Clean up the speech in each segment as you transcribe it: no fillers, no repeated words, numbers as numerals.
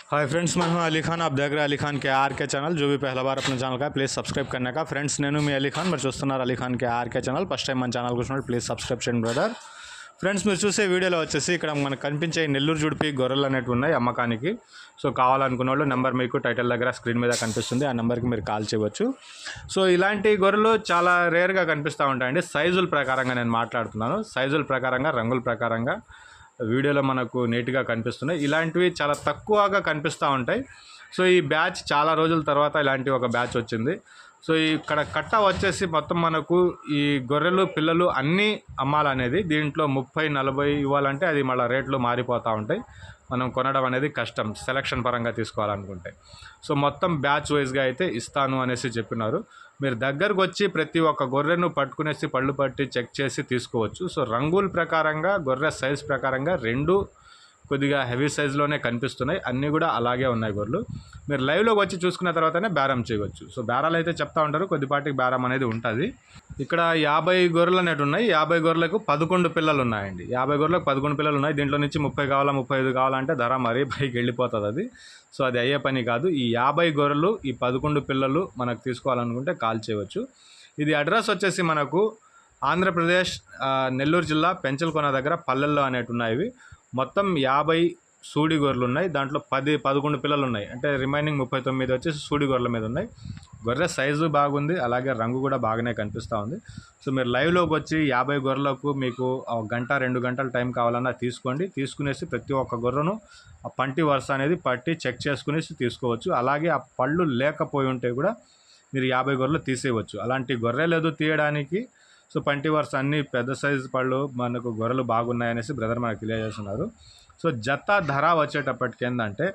Hi friends, मैं हूं अली खान। आप देख रहे हैं अली खान के आर के चैनल। जो भी पहला बार अपने ఛానల్ का प्लीज़ सब्सक्రైబ్ करने का। ఫ్రెండ్స్, నేను మీ అలీ ఖాన్, మీరు చూస్తున్నారు అలీ ఖాన్ కే ఆర్కే ఛానల్. ఫస్ట్ టైం మన ఛానల్ చూసినట్టు ప్లీజ్ సబ్స్క్రైబ్ చేయండి బ్రదర్. ఫ్రెండ్స్, మీరు చూసే వీడియోలో వచ్చేసి ఇక్కడ మనకు కనిపించే నెల్లూరు జుడిపి గొర్రెలు అనేవి ఉన్నాయి అమ్మకానికి. సో కావాలనుకున్న వాళ్ళు నెంబర్ మీకు టైటిల్ దగ్గర స్క్రీన్ మీద కనిపిస్తుంది, ఆ నెంబర్కి మీరు కాల్ చేయవచ్చు. సో ఇలాంటి గొర్రెలు చాలా రేర్గా కనిపిస్తూ ఉంటాయండి. సైజుల ప్రకారంగా నేను మాట్లాడుతున్నాను. సైజుల ప్రకారంగా, రంగుల ప్రకారంగా వీడియోలో మనకు నీట్గా కనిపిస్తున్నాయి. ఇలాంటివి చాలా తక్కువగా కనిపిస్తూ ఉంటాయి. సో ఈ బ్యాచ్ చాలా రోజుల తర్వాత ఇలాంటి ఒక బ్యాచ్ వచ్చింది. సో ఇక్కడ కట్ట వచ్చేసి మొత్తం మనకు ఈ గొర్రెలు పిల్లలు అన్నీ అమ్మాలనేది. దీంట్లో 30-40 ఇవ్వాలంటే అది మళ్ళీ రేట్లు మారిపోతూ ఉంటాయి. మనం కొనడం అనేది కష్టం సెలక్షన్ పరంగా తీసుకోవాలనుకుంటే. సో మొత్తం బ్యాచ్ వైజ్గా అయితే ఇస్తాను అనేసి చెప్పినారు. మీరు దగ్గరకు వచ్చి ప్రతి ఒక్క గొర్రెను పట్టుకునేసి పళ్ళు పట్టి చెక్ చేసి తీసుకోవచ్చు. సో రంగుల ప్రకారంగా, గొర్రె సైజ్ ప్రకారంగా రెండు కొద్దిగా హెవీ సైజులోనే కనిపిస్తున్నాయి. అన్నీ కూడా అలాగే ఉన్నాయి గొర్రెలు. మీరు లైవ్లోకి వచ్చి చూసుకున్న తర్వాతనే బేరం చేయవచ్చు. సో బేరాలు అయితే చెప్తా ఉంటారు, కొద్దిపాటికి బేరం అనేది ఉంటుంది. ఇక్కడ 50 గొర్రెలు అనేవి ఉన్నాయి. 50 గొర్రెలకు 11 పిల్లలు ఉన్నాయండి. 50 గొర్రెలకు 11 పిల్లలు ఉన్నాయి. దీంట్లో నుంచి 30 కావాలా, 35 కావాలంటే ధర మరీ పైకి వెళ్ళిపోతుంది అది. సో అది అయ్యే పని కాదు. ఈ 50 గొర్రెలు, ఈ 11 పిల్లలు మనకు తీసుకోవాలనుకుంటే కాల్ చేయవచ్చు. ఇది అడ్రస్ వచ్చేసి మనకు ఆంధ్రప్రదేశ్ నెల్లూరు జిల్లా పెంచలకోన దగ్గర పల్లెల్లో అనేవి ఉన్నాయి. మొత్తం 50 సూడి గొర్రెలు ఉన్నాయి. దాంట్లో 11 పిల్లలు ఉన్నాయి. అంటే రిమైనింగ్ 39 వచ్చేసి సూడి గొర్రెల మీద ఉన్నాయి. గొర్రె సైజు బాగుంది, అలాగే రంగు కూడా బాగానే కనిపిస్తూ ఉంది. సో మీరు లైవ్లోకి వచ్చి 50 గొర్రెలకు మీకు 1-2 గంటల టైం కావాలన్నా తీసుకోండి. తీసుకునేసి ప్రతి ఒక్క గొర్రెను ఆ పంటి వరుస అనేది పట్టి చెక్ చేసుకునేసి తీసుకోవచ్చు. అలాగే ఆ పళ్ళు లేకపోయి ఉంటే కూడా మీరు 50 గొర్రెలు తీసేయవచ్చు. అలాంటి గొర్రె లేదు తీయడానికి. సో పంటి వరుస అన్ని పెద్ద సైజు పళ్ళు మనకు గొర్రెలు బాగున్నాయనేసి బ్రదర్ మనకు తెలియజేస్తున్నారు. సో జత ధర వచ్చేటప్పటికి ఏంటంటే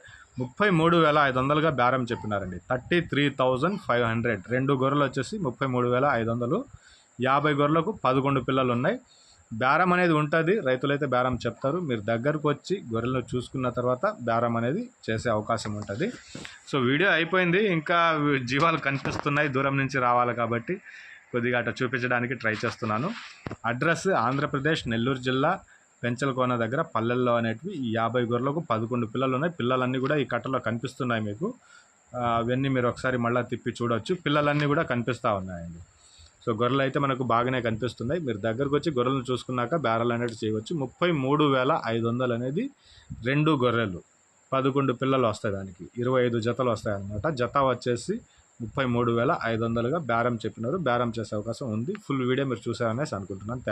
33,500గా బేరం చెప్పినారండి. 33,500. 2 గొర్రెలు వచ్చేసి 33,500. 50 గొర్రెలకు 11 పిల్లలు ఉన్నాయి. బేరం అనేది ఉంటుంది. రైతులైతే బేరం చెప్తారు. మీరు దగ్గరకు వచ్చి గొర్రెలను చూసుకున్న తర్వాత బేరం అనేది చేసే అవకాశం ఉంటుంది. సో వీడియో అయిపోయింది. ఇంకా జీవాలు కనిపిస్తున్నాయి, దూరం నుంచి రావాలి కాబట్టి కొద్దిగా అట్లా చూపించడానికి ట్రై చేస్తున్నాను. అడ్రస్ ఆంధ్రప్రదేశ్ నెల్లూరు జిల్లా పెంచలకోన దగ్గర పల్లెల్లో అనేటివి. ఈ 50 గొర్రెలకు 11 పిల్లలు ఉన్నాయి. పిల్లలన్నీ కూడా ఈ కట్టలో కనిపిస్తున్నాయి మీకు. అవన్నీ మీరు ఒకసారి మళ్ళీ తిప్పి చూడవచ్చు. పిల్లలన్నీ కూడా కనిపిస్తూ ఉన్నాయండి. సో గొర్రెలు అయితే మనకు బాగానే కనిపిస్తున్నాయి. మీరు దగ్గరకు వచ్చి గొర్రెలను చూసుకున్నాక బేరాలు అనేది చేయవచ్చు. 33,500 అనేది 2 గొర్రెలు, 11 పిల్లలు వస్తాయి. దానికి 25 జతలు వస్తాయి అన్నమాట. జత వచ్చేసి 33,500గా బేరం చెప్పినారు. బేరం చేసే అవకాశం ఉంది. ఫుల్ వీడియో మీరు చూసారనేసి అనుకుంటున్నాను.